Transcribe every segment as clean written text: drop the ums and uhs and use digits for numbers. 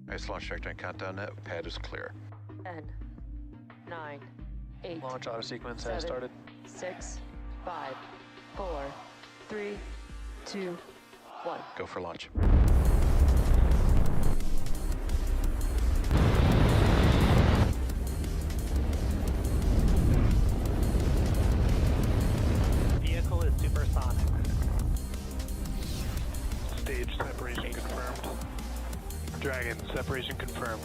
Nice launch trajectory and countdown net. Pad is clear. 10, 9, 8. Launch auto sequence 7, has started. 6, 5, 4, 3, 2, 1. Go for launch. Vehicle is supersonic. Stage separation confirmed. Dragon, separation confirmed.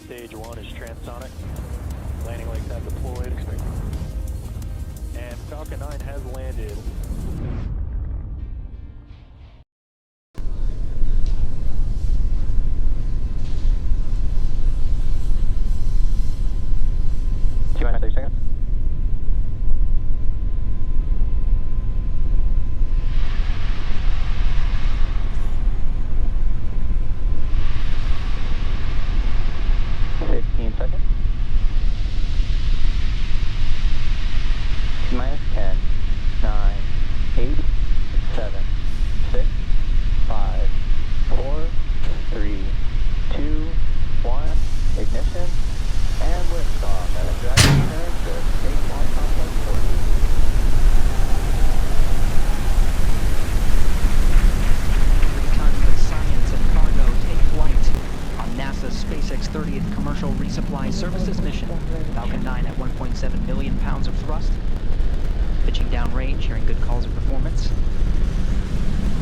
Stage 1 is transonic. Landing legs have deployed. And Falcon 9 has landed. T-minus 30 seconds. Minus 10, 9, 8, 7, 6, 5, 4, 3, 2, 1, ignition, and liftoff at a Dragon return to Space Launch Complex 40. Tons of science and cargo take flight on NASA's SpaceX 30th Commercial Resupply Services mission. Falcon 9 at 1.7 million pounds of thrust. Pitching downrange, hearing good calls of performance.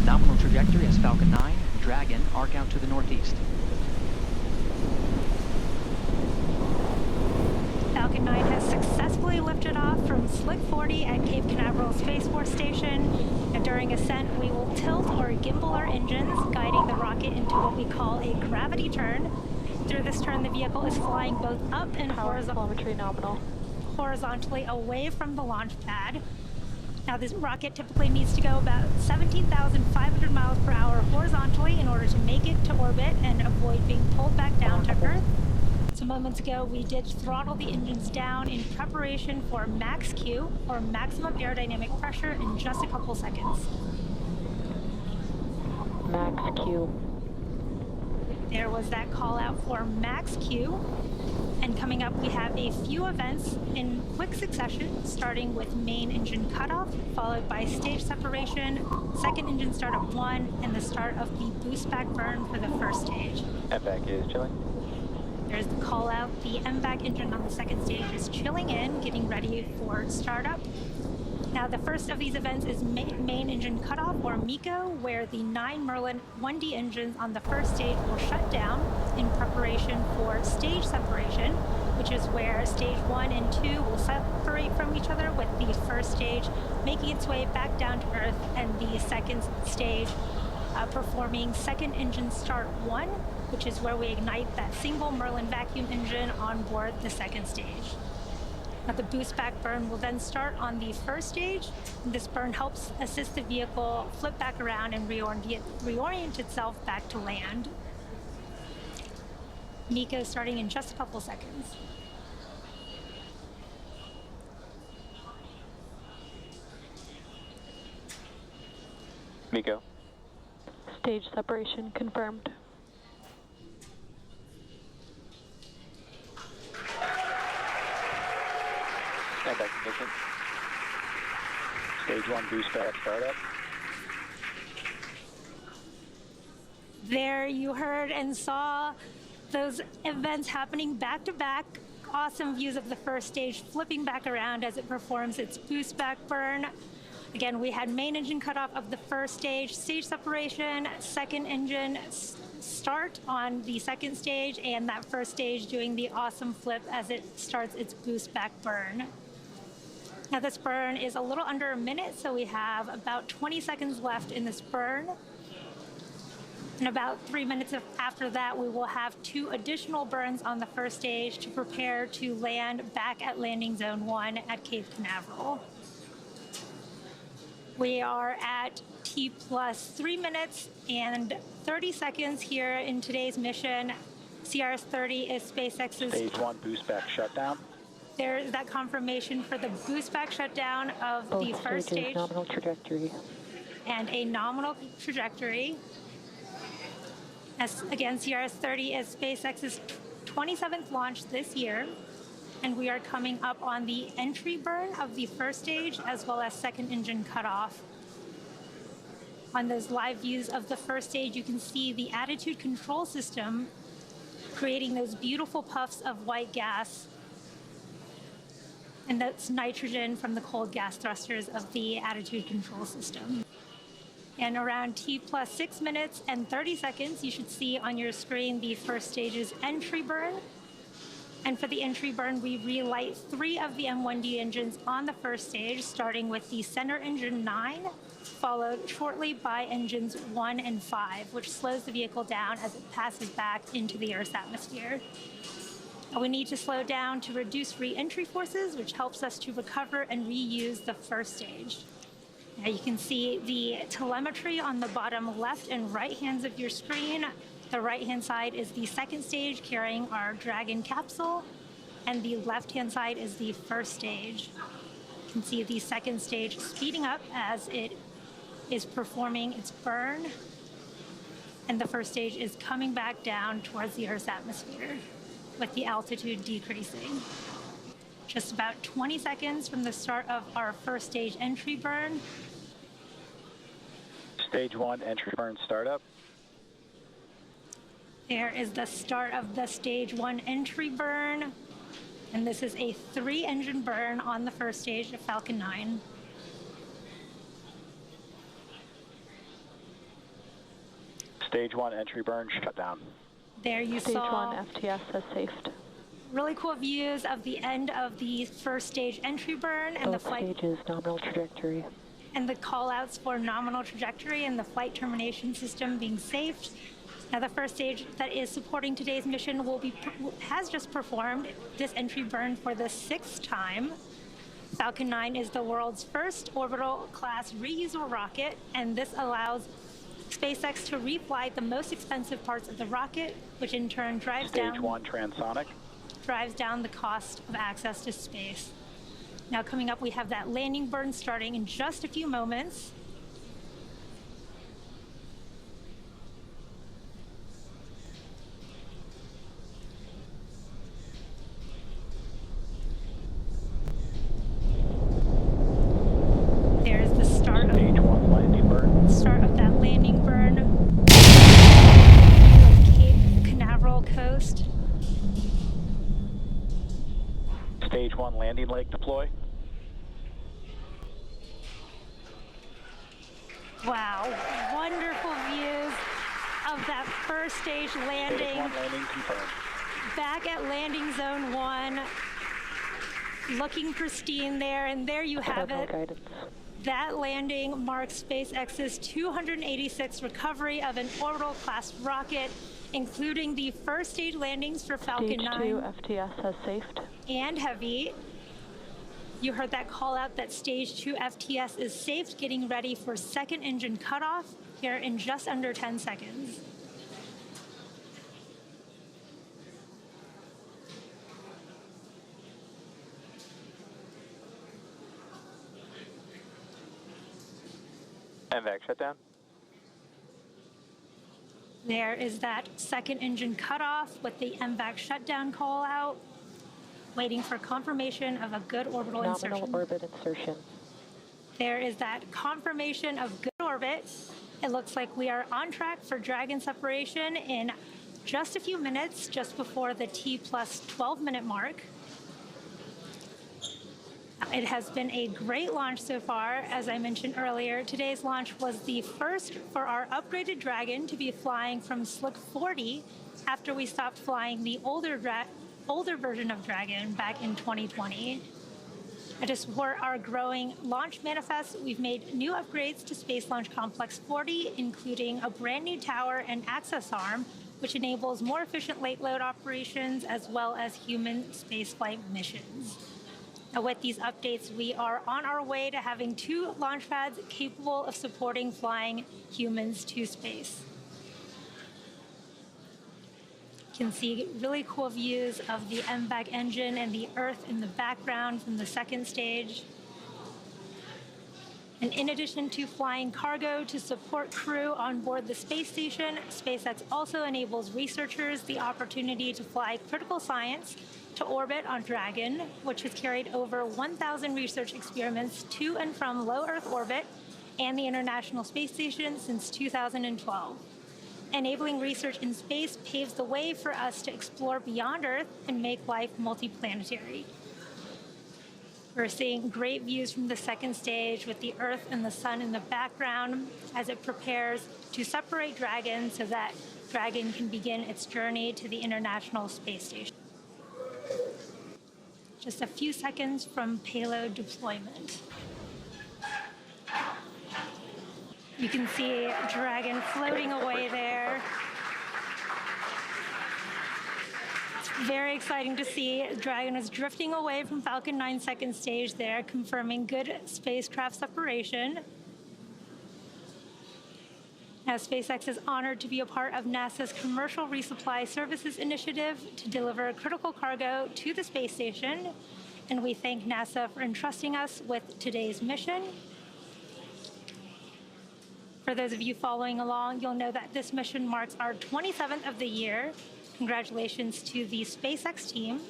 Nominal trajectory as Falcon 9 and Dragon arc out to the northeast. Falcon 9 has successfully lifted off from Slick 40 at Cape Canaveral Space Force Station. And during ascent, we will tilt or gimbal our engines, guiding the rocket into what we call a gravity turn. Through this turn, the vehicle is flying both up and Telemetry nominal. horizontally away from the launch pad. Now this rocket typically needs to go about 17,500 miles per hour horizontally in order to make it to orbit and avoid being pulled back down to Earth. So moments ago we did throttle the engines down in preparation for max Q, or maximum aerodynamic pressure, in just a couple seconds. Max Q. There was that call out for max Q. And coming up, we have a few events in quick succession, starting with main engine cutoff, followed by stage separation, second engine startup 1, and the start of the boost back burn for the first stage. FBAC is chilling. There's the call out. The MVAC engine on the second stage is chilling in, getting ready for startup. Now, the first of these events is main engine cutoff, or MECO, where the 9 Merlin 1D engines on the first stage will shut down in preparation for stage separation, which is where stage 1 and 2 will separate from each other, with the first stage making its way back down to Earth and the second stage performing second engine start 1, which is where we ignite that single Merlin vacuum engine on board the second stage. Now, the boost back burn will then start on the first stage. This burn helps assist the vehicle flip back around and reorient itself back to land. MECO starting in just a couple seconds. MECO. Stage separation confirmed. Stand back position. Stage 1 boost back startup. There you heard and saw those events happening back to back. Awesome views of the first stage flipping back around as it performs its boost back burn. Again, we had main engine cutoff of the first stage, stage separation, second engine start on the second stage, and that first stage doing the awesome flip as it starts its boost back burn. Now this burn is a little under a minute, so we have about 20 seconds left in this burn. And about 3 minutes after that, we will have 2 additional burns on the first stage to prepare to land back at landing zone 1 at Cape Canaveral. We are at T plus 3 minutes and 30 seconds here in today's mission. CRS-30 is SpaceX's... Stage 1 boost back shutdown. There is that confirmation for the boost back shutdown of the Both first stages, stage nominal trajectory. and a nominal trajectory. As again, CRS-30 is SpaceX's 27th launch this year, and we are coming up on the entry burn of the first stage as well as second engine cutoff. On those live views of the first stage, you can see the attitude control system creating those beautiful puffs of white gas, and that's nitrogen from the cold gas thrusters of the attitude control system. And around T plus 6 minutes and 30 seconds, you should see on your screen the first stage's entry burn. And for the entry burn, we relight 3 of the M1D engines on the first stage, starting with the center engine 9, followed shortly by engines 1 and 5, which slows the vehicle down as it passes back into the Earth's atmosphere. We need to slow down to reduce re-entry forces, which helps us to recover and reuse the first stage. Now you can see the telemetry on the bottom left and right hands of your screen. The right-hand side is the second stage carrying our Dragon capsule, and the left-hand side is the first stage. You can see the second stage speeding up as it is performing its burn, and the first stage is coming back down towards the Earth's atmosphere, with the altitude decreasing. Just about 20 seconds from the start of our first stage entry burn. Stage 1 entry burn startup. There is the start of the stage 1 entry burn, and this is a 3-engine burn on the first stage of Falcon 9. Stage 1 entry burn shutdown. There you Stage saw 1 FTS has safed. really cool views of the end of the first stage entry burn and Both the flight stages, nominal trajectory. and the call-outs for nominal trajectory and the flight termination system being saved. Now the first stage that is supporting today's mission has just performed this entry burn for the 6th time. Falcon 9 is the world's first orbital class reusable rocket, and this allows SpaceX to refly the most expensive parts of the rocket, which in turn drives Stage 1 transonic. down the cost of access to space. Now coming up, we have that landing burn starting in just a few moments. There's the start of Stage 1 landing burn. that landing burn of Cape Canaveral coast. Stage 1 landing leg deploy. Wow, wonderful views of that first stage Stage landing. 1 landing confirmed. Back at landing zone 1, looking pristine there, and there you have Terminal it. guidance. That landing marks SpaceX's 286th recovery of an orbital class rocket, including the first stage landings for Falcon Stage 9 2 FTS has safed. and Heavy. You heard that call out that stage 2 FTS is safe, getting ready for second engine cutoff here in just under 10 seconds. MVAC shutdown. There is that second engine cutoff with the MVAC shutdown call out, waiting for confirmation of a good orbital Nominal insertion. orbit insertion. There is that confirmation of good orbit. It looks like we are on track for Dragon separation in just a few minutes, just before the T plus 12-minute mark. It has been a great launch so far. As I mentioned earlier, today's launch was the first for our upgraded Dragon to be flying from Slick 40 after we stopped flying the older version of Dragon back in 2020. And to support our growing launch manifest, we've made new upgrades to Space Launch Complex 40, including a brand new tower and access arm, which enables more efficient late load operations as well as human spaceflight missions. Now, with these updates, we are on our way to having 2 launch pads capable of supporting flying humans to space. can see really cool views of the MVAC engine and the Earth in the background from the second stage. And in addition to flying cargo to support crew on board the space station, SpaceX also enables researchers the opportunity to fly critical science to orbit on Dragon, which has carried over 1,000 research experiments to and from low Earth orbit and the International Space Station since 2012. Enabling research in space paves the way for us to explore beyond Earth and make life multiplanetary. We're seeing great views from the second stage with the Earth and the Sun in the background as it prepares to separate Dragon so that Dragon can begin its journey to the International Space Station. Just a few seconds from payload deployment. You can see Dragon floating away there. Very exciting to see. Dragon is drifting away from Falcon 9 second stage there, confirming good spacecraft separation. Now, SpaceX is honored to be a part of NASA's Commercial Resupply Services initiative to deliver critical cargo to the space station, and we thank NASA for entrusting us with today's mission. For those of you following along, you'll know that this mission marks our 27th of the year. Congratulations to the SpaceX team.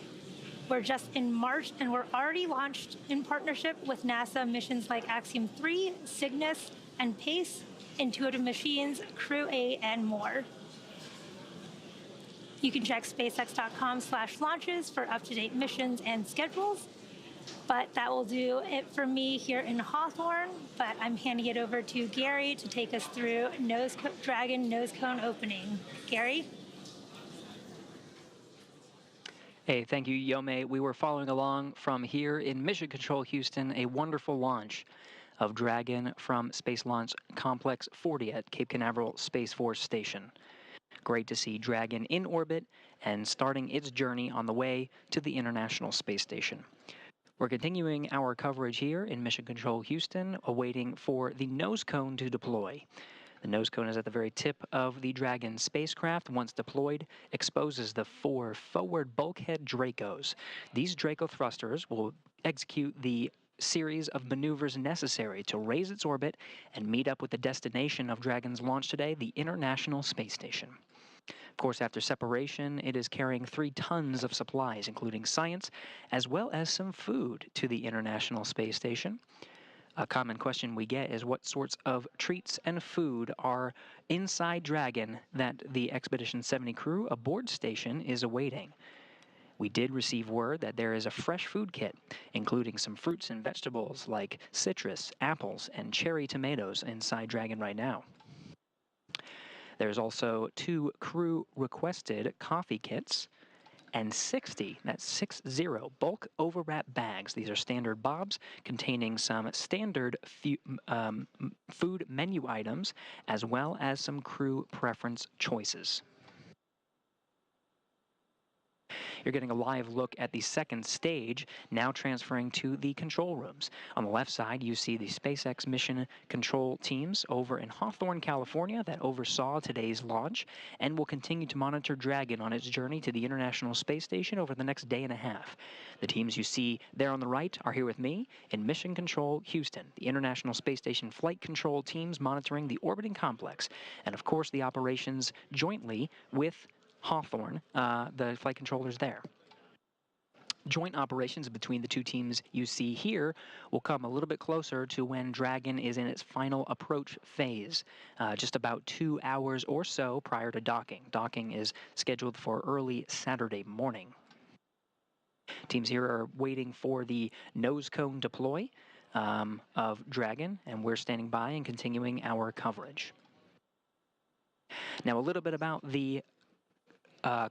We're just in March and we're already launched in partnership with NASA missions like Axiom 3, Cygnus, and PACE, Intuitive Machines, Crew 8, and more. You can check spacex.com/launches for up-to-date missions and schedules. But that will do it for me here in Hawthorne. But I'm handing it over to Gary to take us through Dragon nose cone opening. Gary? Hey, thank you, Yome. We were following along from here in Mission Control Houston, a wonderful launch of Dragon from Space Launch Complex 40 at Cape Canaveral Space Force Station. Great to see Dragon in orbit and starting its journey on the way to the International Space Station. We're continuing our coverage here in Mission Control Houston, awaiting for the nose cone to deploy. The nose cone is at the very tip of the Dragon spacecraft. Once deployed, exposes the 4 forward bulkhead Dracos. These Draco thrusters will execute the series of maneuvers necessary to raise its orbit and meet up with the destination of Dragon's launch today, the International Space Station. Of course, after separation, it is carrying 3 tons of supplies, including science, as well as some food to the International Space Station. A common question we get is what sorts of treats and food are inside Dragon that the Expedition 70 crew aboard station is awaiting. We did receive word that there is a fresh food kit, including some fruits and vegetables like citrus, apples, and cherry tomatoes inside Dragon right now. There's also 2 crew-requested coffee kits and 60, that's 60, bulk overwrap bags. These are standard bobs containing some standard food menu items as well as some crew preference choices. You're getting a live look at the second stage, now transferring to the control rooms. On the left side, you see the SpaceX mission control teams over in Hawthorne, California that oversaw today's launch and will continue to monitor Dragon on its journey to the International Space Station over the next day and a half. The teams you see there on the right are here with me in Mission Control Houston, the International Space Station flight control teams monitoring the orbiting complex, and of course the operations jointly with Hawthorne, the flight controllers there. Joint operations between the 2 teams you see here will come a little bit closer to when Dragon is in its final approach phase, just about 2 hours or so prior to docking. Docking is scheduled for early Saturday morning. Teams here are waiting for the nose cone deploy of Dragon, and we're standing by and continuing our coverage. Now, a little bit about the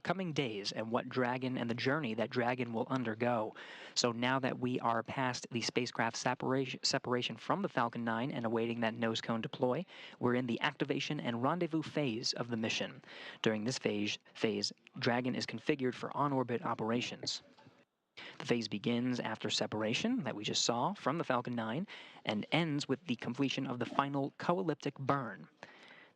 coming days and what Dragon and the journey that Dragon will undergo. So now that we are past the spacecraft separation from the Falcon 9 and awaiting that nose cone deploy, we're in the activation and rendezvous phase of the mission. During this phase, Dragon is configured for on-orbit operations. The phase begins after separation that we just saw from the Falcon 9 and ends with the completion of the final co-elliptic burn.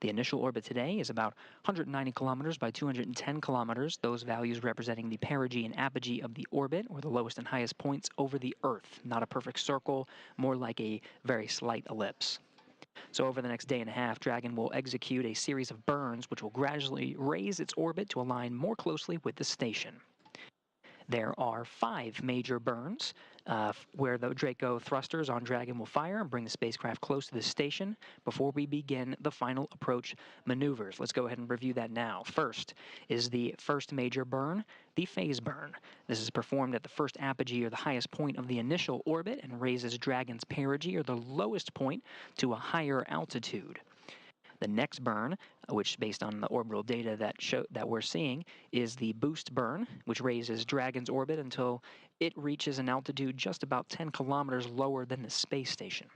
The initial orbit today is about 190 kilometers by 210 kilometers, those values representing the perigee and apogee of the orbit, or the lowest and highest points over the Earth. Not a perfect circle, more like a very slight ellipse. So over the next day and a half, Dragon will execute a series of burns which will gradually raise its orbit to align more closely with the station. There are 5 major burns where the Draco thrusters on Dragon will fire and bring the spacecraft close to the station before we begin the final approach maneuvers. Let's go ahead and review that now. First is the first major burn, the phase burn. This is performed at the first apogee, or the highest point of the initial orbit, and raises Dragon's perigee, or the lowest point, to a higher altitude. The next burn, which based on the orbital data that we're seeing, is the boost burn, which raises Dragon's orbit until it reaches an altitude just about 10 kilometers lower than the space station.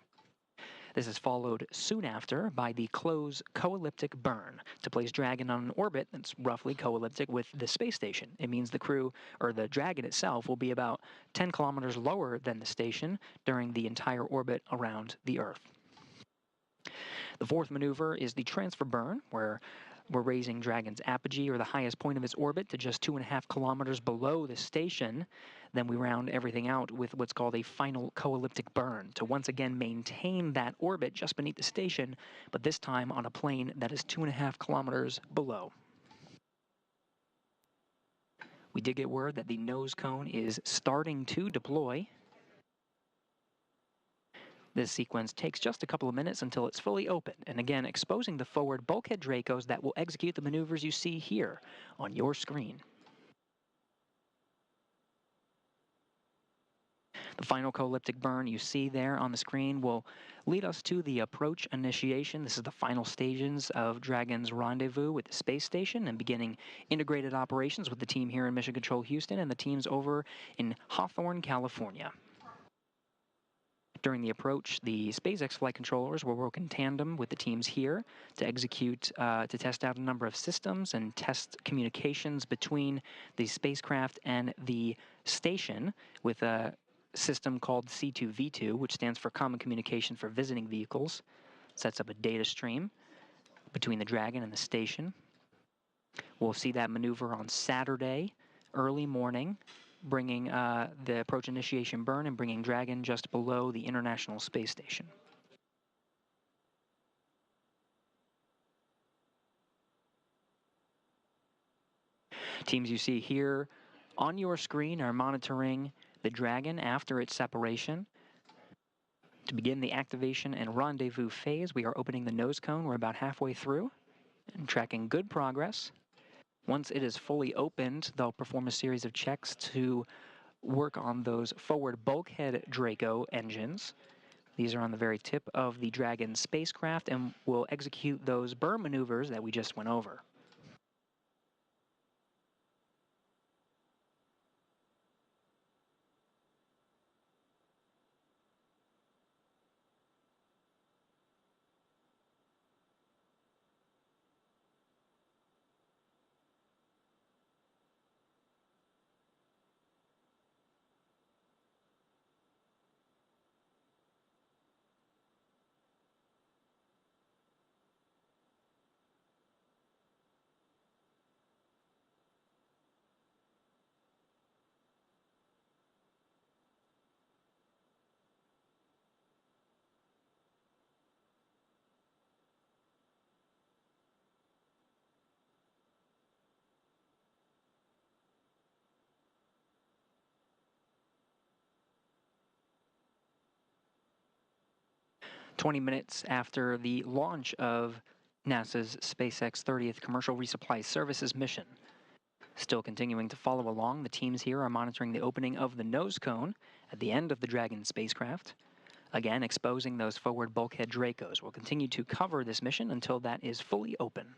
This is followed soon after by the close co-elliptic burn to place Dragon on an orbit that's roughly co-elliptic with the space station. It means the crew, or the Dragon itself, will be about 10 kilometers lower than the station during the entire orbit around the Earth. The fourth maneuver is the transfer burn, where we're raising Dragon's apogee, or the highest point of its orbit, to just 2.5 kilometers below the station. Then we round everything out with what's called a final co-elliptic burn to once again maintain that orbit just beneath the station, but this time on a plane that is 2.5 kilometers below. We did get word that the nose cone is starting to deploy. This sequence takes just a couple of minutes until it's fully open, and again exposing the forward bulkhead Dracos that will execute the maneuvers you see here on your screen. The final co-elliptic burn you see there on the screen will lead us to the approach initiation. This is the final stages of Dragon's rendezvous with the space station and beginning integrated operations with the team here in Mission Control Houston and the teams over in Hawthorne, California. During the approach, the SpaceX flight controllers will work in tandem with the teams here to to test out a number of systems and test communications between the spacecraft and the station with a system called C2V2, which stands for Common Communication for Visiting Vehicles. Sets up a data stream between the Dragon and the station. We'll see that maneuver on Saturday, early morning, bringing the approach initiation burn and bringing Dragon just below the International Space Station. Teams you see here on your screen are monitoring the Dragon after its separation. To begin the activation and rendezvous phase, we are opening the nose cone. We're about halfway through and tracking good progress. Once it is fully opened, they'll perform a series of checks to work on those forward bulkhead Draco engines. These are on the very tip of the Dragon spacecraft and will execute those burn maneuvers that we just went over. "20 minutes after the launch of NASA's SpaceX 30th Commercial Resupply Services mission. Still continuing to follow along, the teams here are monitoring the opening of the nose cone at the end of the Dragon spacecraft. Again, exposing those forward bulkhead Dracos. We'll continue to cover this mission until that is fully open.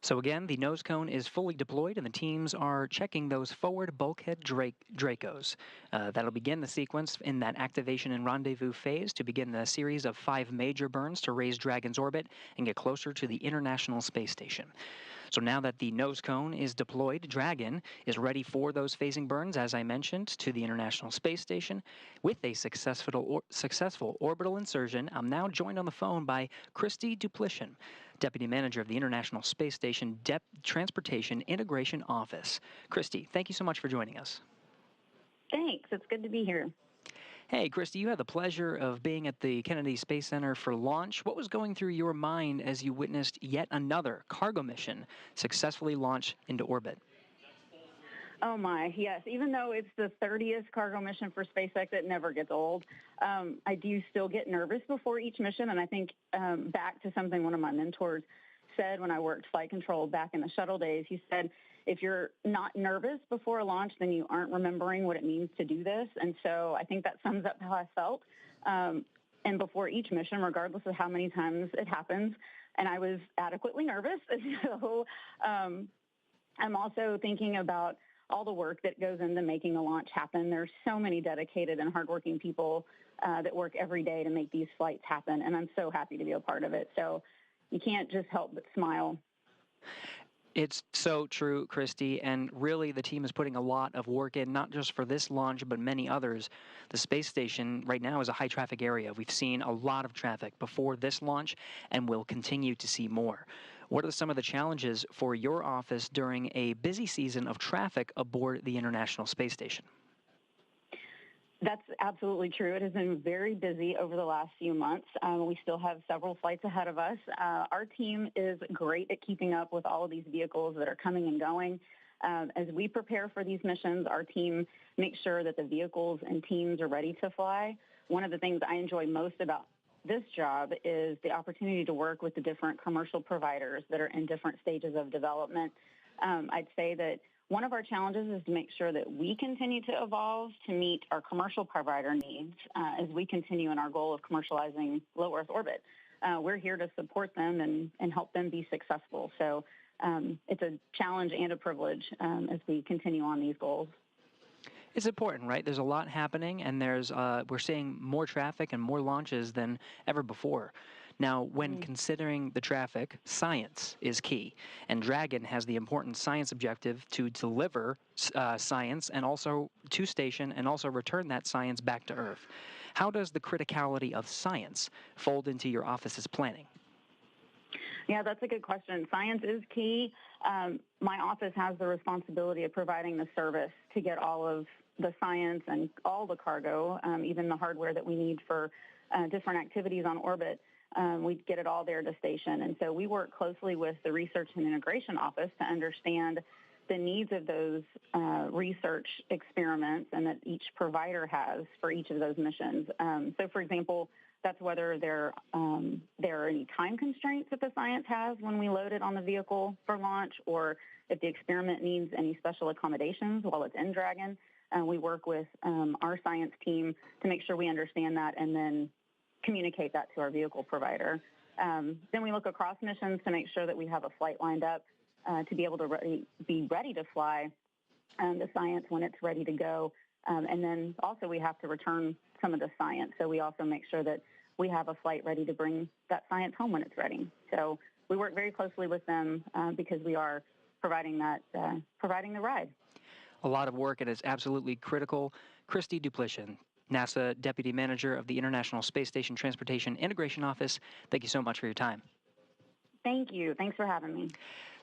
So again, the nose cone is fully deployed and the teams are checking those forward bulkhead Dracos. That'll begin the sequence in that activation and rendezvous phase to begin the series of 5 major burns to raise Dragon's orbit and get closer to the International Space Station. So now that the nose cone is deployed, Dragon is ready for those phasing burns, as I mentioned, to the International Space Station. With a successful orbital insertion, I'm now joined on the phone by Christy Duplishin, Deputy Manager of the International Space Station Transportation Integration Office. Christy, thank you so much for joining us. Thanks. It's good to be here. Hey, Christy, you had the pleasure of being at the Kennedy Space Center for launch. What was going through your mind as you witnessed yet another cargo mission successfully launch into orbit? Oh my, yes. Even though it's the 30th cargo mission for SpaceX, it never gets old. I do still get nervous before each mission, and I think back to something one of my mentors said when I worked flight control back in the shuttle days. He said, if you're not nervous before a launch, then you aren't remembering what it means to do this. And so I think that sums up how I felt. And before each mission, regardless of how many times it happens, and I was adequately nervous. So I'm also thinking about all the work that goes into making a launch happen. There's so many dedicated and hardworking people that work every day to make these flights happen, and I'm so happy to be a part of it. So you can't just help but smile. It's so true, Christy, and really the team is putting a lot of work in, not just for this launch, but many others. The space station right now is a high-traffic area. We've seen a lot of traffic before this launch, and we'll continue to see more. What are some of the challenges for your office during a busy season of traffic aboard the International Space Station? That's absolutely true. It has been very busy over the last few months. We still have several flights ahead of us. Our team is great at keeping up with all of these vehicles that are coming and going. As we prepare for these missions, our team makes sure that the vehicles and teams are ready to fly. One of the things I enjoy most about this job is the opportunity to work with the different commercial providers that are in different stages of development. I'd say that one of our challenges is to make sure that we continue to evolve to meet our commercial provider needs as we continue in our goal of commercializing low Earth orbit. We're here to support them and help them be successful. So it's a challenge and a privilege as we continue on these goals. It's important, right? There's a lot happening, and we're seeing more traffic and more launches than ever before. Now, when considering the traffic, science is key, and Dragon has the important science objective to deliver science and also to station and also return that science back to Earth. How does the criticality of science fold into your office's planning? Yeah, that's a good question. Science is key. My office has the responsibility of providing the service to get all of the science and all the cargo, even the hardware that we need for different activities on orbit. We get it all there to station. And so we work closely with the Research and Integration Office to understand the needs of those research experiments and that each provider has for each of those missions. So, for example, that's whether there are any time constraints that the science has when we load it on the vehicle for launch, or if the experiment needs any special accommodations while it's in Dragon. We work with our science team to make sure we understand that and then communicate that to our vehicle provider. Then we look across missions to make sure that we have a flight lined up to be able to be ready to fly the science when it's ready to go. And then also we have to return some of the science. So we also make sure that we have a flight ready to bring that science home when it's ready. So we work very closely with them because we are providing the ride. A lot of work, and it's absolutely critical. Christy Duplishin, NASA Deputy Manager of the International Space Station Transportation Integration Office, thank you so much for your time. Thank you. Thanks for having me.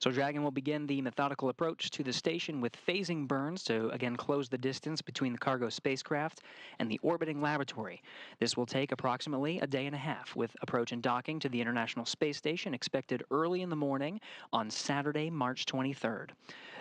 So Dragon will begin the methodical approach to the station with phasing burns to, again, close the distance between the cargo spacecraft and the orbiting laboratory. This will take approximately a day and a half, with approach and docking to the International Space Station expected early in the morning on Saturday, March 23rd.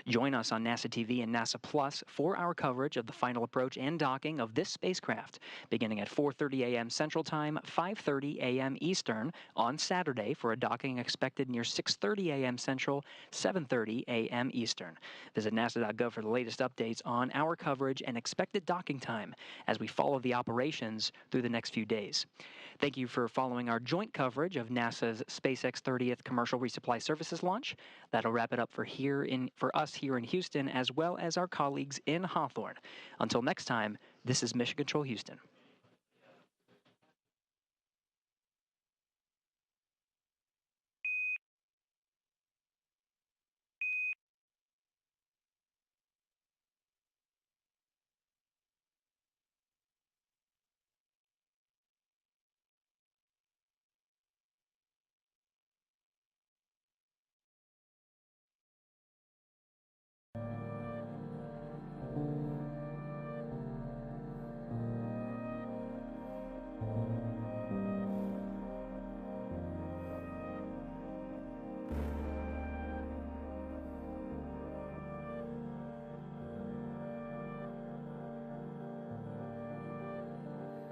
Join us on NASA TV and NASA Plus for our coverage of the final approach and docking of this spacecraft, beginning at 4:30 a.m. Central Time, 5:30 a.m. Eastern on Saturday for a docking expected near 6:30 a.m. Central 7:30 a.m. Eastern. Visit nasa.gov for the latest updates on our coverage and expected docking time as we follow the operations through the next few days. Thank you for following our joint coverage of NASA's SpaceX 30th Commercial Resupply Services launch. That'll wrap it up for us here in Houston, as well as our colleagues in Hawthorne. Until next time, this is Mission Control Houston.